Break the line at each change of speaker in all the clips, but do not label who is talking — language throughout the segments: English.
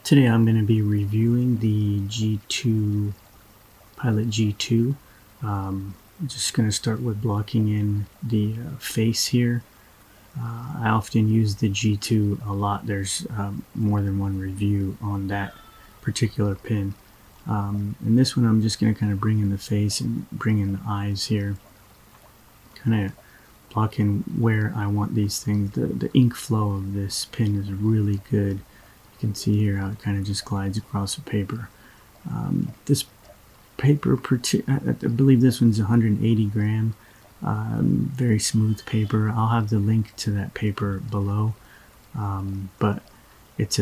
Today I'm going to be reviewing the G2 Pilot G2. I'm just going to start with blocking in the face here. I often use the G2 a lot. There's more than one review on that particular pin. In this one I'm just going to kind of bring in the face and bring in the eyes here. Kind of block in where I want these things. The ink flow of this pin is really good. You can see here how it kind of just glides across the paper. This paper, I believe this one's 180 gram, very smooth paper. I'll have the link to that paper below, but it's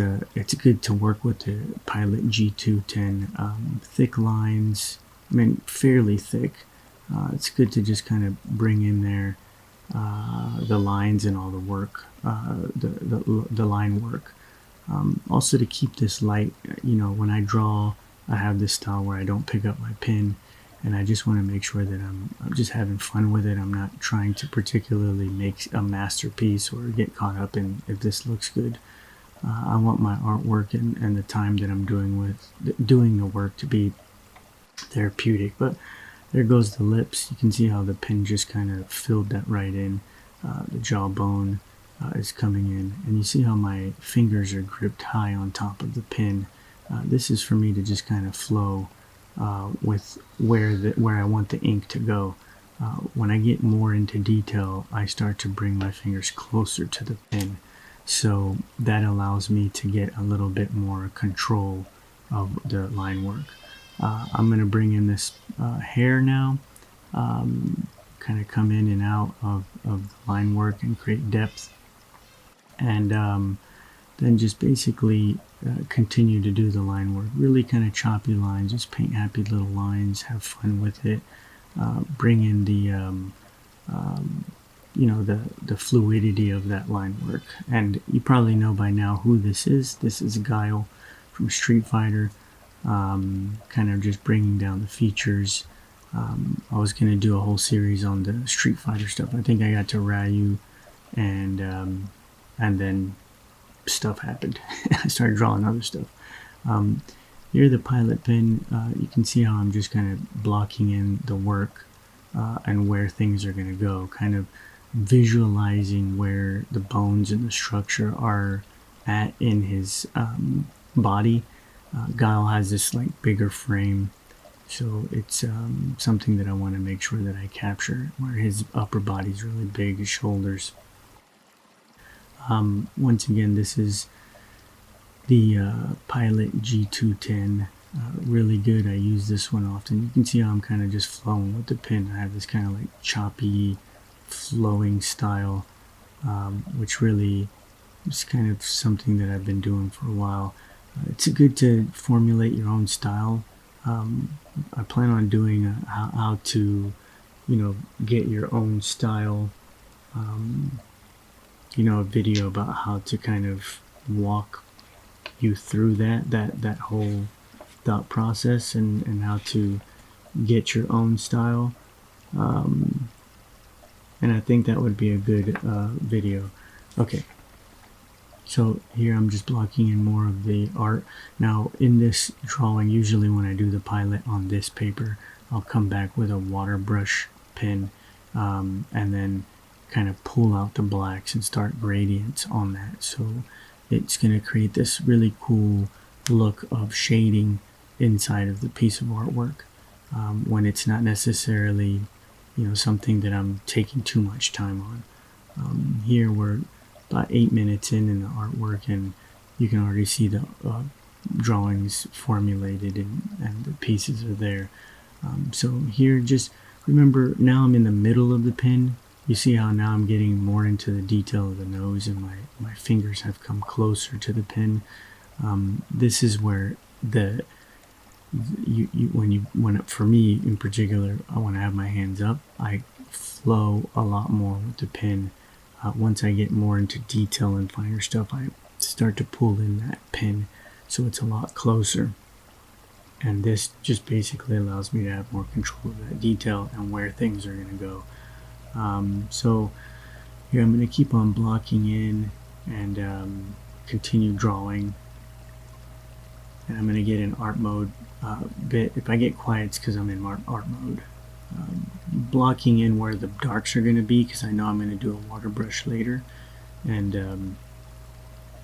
good to work with the Pilot G210. Thick lines, I mean fairly thick. It's good to just kind of bring in there the lines and all the work, the line work. Also to keep this light, when I draw, I have this style where I don't pick up my pen, and I just want to make sure that I'm just having fun with it. I'm not trying to particularly make a masterpiece or get caught up in if this looks good. I want my artwork and the time that I'm doing the work to be therapeutic. But there goes the lips. You can see how the pen just kind of filled that right in. The jawbone is coming in, and you see how my fingers are gripped high on top of the pen. This is for me to just kind of flow with where I want the ink to go. When I get more into detail, I start to bring my fingers closer to the pen, so that allows me to get a little bit more control of the line work. I'm going to bring in this hair now, kind of come in and out of the line work and create depth, and then just basically continue to do the line work. Really kind of choppy lines, just paint happy little lines, have fun with it. Bring in the fluidity of that line work. And you probably know by now who this is. This is Guile from Street Fighter. Kind of just bringing down the features. I was going to do a whole series on the Street Fighter stuff. I think I got to Ryu, and then stuff happened. I started drawing other stuff. Here the pilot pen, you can see how I'm just kind of blocking in the work and where things are going to go, kind of visualizing where the bones and the structure are at in his body. Guile has this like bigger frame, so it's something that I want to make sure that I capture, where his upper body's really big, his shoulders. Once again, this is the Pilot G210, really good. I use this one often. You can see how I'm kind of just flowing with the pen. I have this kind of like choppy, flowing style, which really is kind of something that I've been doing for a while. It's good to formulate your own style. I plan on doing how to, get your own style. A video about how to kind of walk you through that whole thought process and how to get your own style. And I think that would be a good video. Okay, so here I'm just blocking in more of the art. Now in this drawing, usually when I do the pilot on this paper, I'll come back with a water brush pen, and then kind of pull out the blacks and start gradients on that. So it's going to create this really cool look of shading inside of the piece of artwork, when it's not necessarily something that I'm taking too much time on. Here we're about 8 minutes in the artwork, and you can already see the drawings formulated and the pieces are there. So here, just remember, now I'm in the middle of the pen. You see how now I'm getting more into the detail of the nose, and my fingers have come closer to the pen. This is where for me in particular, I want to have my hands up. I flow a lot more with the pen. Once I get more into detail and finer stuff, I start to pull in that pen so it's a lot closer. And this just basically allows me to have more control of that detail and where things are going to go. So here I'm going to keep on blocking in and continue drawing. and I'm going to get in art mode bit. If I get quiet, it's because I'm in art mode. Blocking in where the darks are going to be, because I know I'm going to do a water brush later, and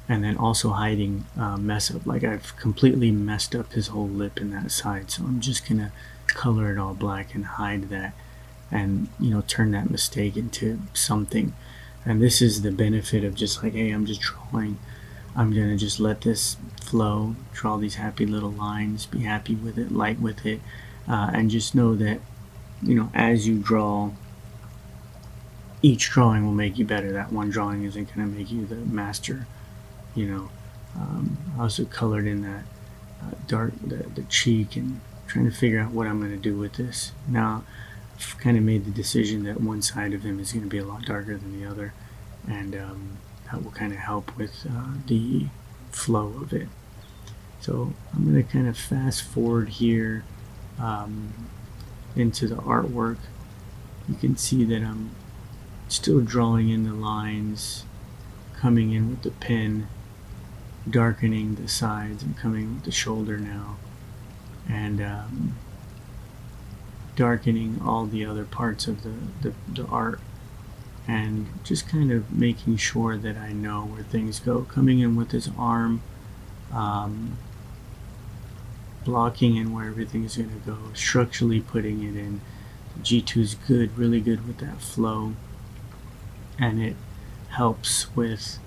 then also hiding mess up. Like I've completely messed up his whole lip in that side, so I'm just going to color it all black and hide that, and turn that mistake into something. And this is the benefit of just like, hey, I'm just drawing. I'm gonna just let this flow, draw these happy little lines, be happy with it, light with it, and just know that as you draw, each drawing will make you better. That one drawing isn't gonna make you the master. I also colored in that dark, the cheek, and trying to figure out what I'm gonna do with this. Now I've kind of made the decision that one side of him is going to be a lot darker than the other, and that will kind of help with the flow of it. So I'm going to kind of fast forward here into the artwork. You can see that I'm still drawing in the lines, coming in with the pen, darkening the sides. I'm coming with the shoulder now, and darkening all the other parts of the art, and just kind of making sure that I know where things go. Coming in with his arm, blocking in where everything is going to go, structurally putting it in. G2 is good, really good with that flow, and it helps with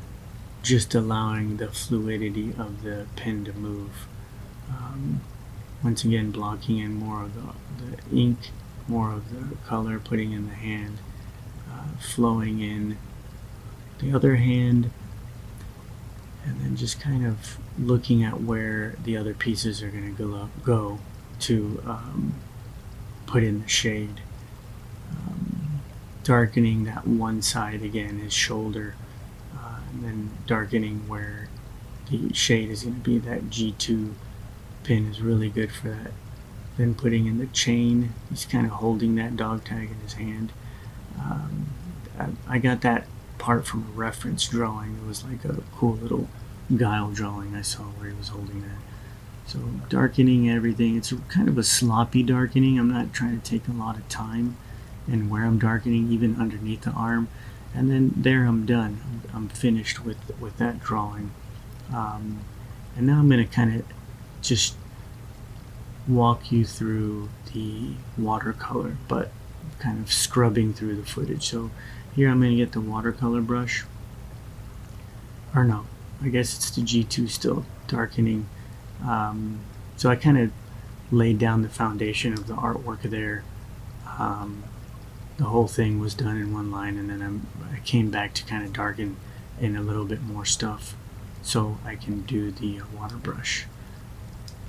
just allowing the fluidity of the pen to move. Once again, blocking in more of the ink, more of the color, putting in the hand, flowing in the other hand, and then just kind of looking at where the other pieces are going to go to put in the shade. Darkening that one side again, his shoulder, and then darkening where the shade is going to be. That G2 pin is really good for that. Then putting in the chain, he's kind of holding that dog tag in his hand. I got that part from a reference drawing. It was like a cool little guile drawing I saw where he was holding that. So darkening everything. It's kind of a sloppy darkening. I'm not trying to take a lot of time in where I'm darkening, even underneath the arm. And then there I'm done. I'm finished with that drawing. And now I'm going to kind of just walk you through the watercolor, but kind of scrubbing through the footage. So here I'm going to get the watercolor brush, or no, I guess it's the G2 still, darkening. So I kind of laid down the foundation of the artwork there. The whole thing was done in one line, and then I came back to kind of darken in a little bit more stuff so I can do the water brush.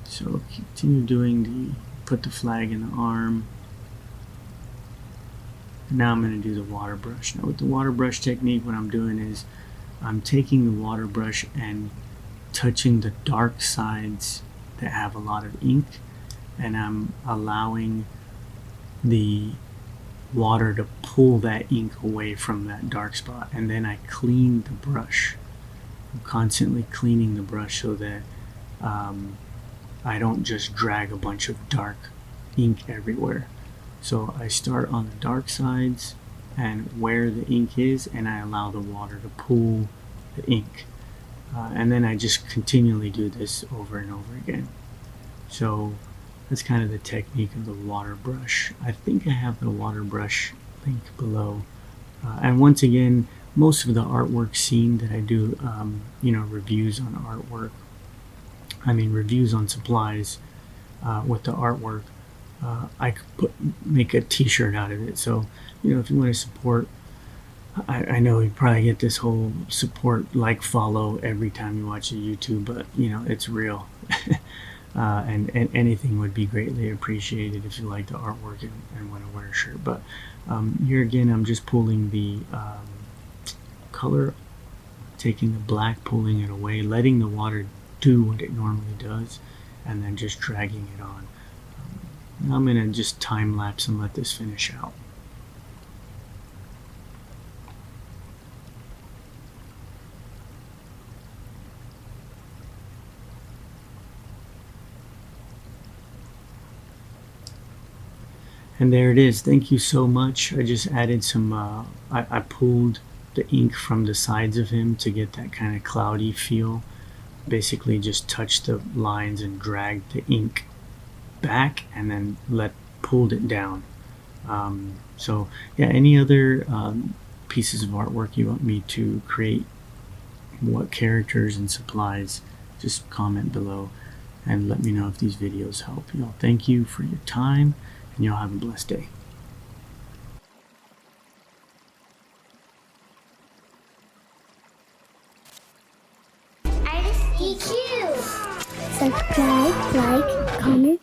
So continue doing put the flag in the arm. And now I'm going to do the water brush. Now with the water brush technique, what I'm doing is I'm taking the water brush and touching the dark sides that have a lot of ink, and I'm allowing the water to pull that ink away from that dark spot, and then I clean the brush. I'm constantly cleaning the brush so that I don't just drag a bunch of dark ink everywhere. So I start on the dark sides and where the ink is, and I allow the water to pull the ink, and then I just continually do this over and over again. So that's kind of the technique of the water brush. I think I have the water brush link below. And once again, most of the artwork seen that I do, reviews on artwork, reviews on supplies with the artwork, I could make a t-shirt out of it. So, if you want to support, I know you probably get this whole support, like, follow every time you watch a YouTube, but, it's real. And anything would be greatly appreciated if you like the artwork and want to wear a shirt. But here again, I'm just pulling the color, taking the black, pulling it away, letting the water do what it normally does, and then just dragging it on. Now I'm going to just time lapse and let this finish out. And there it is. Thank you so much. I just added some, I pulled the ink from the sides of him to get that kind of cloudy feel. Basically just touched the lines and dragged the ink back and then pulled it down. So yeah, any other pieces of artwork you want me to create, what characters and supplies, just comment below and let me know if these videos help. Y'all, thank you for your time, and y'all have a blessed day.
Artist EQ. Subscribe, like, comment,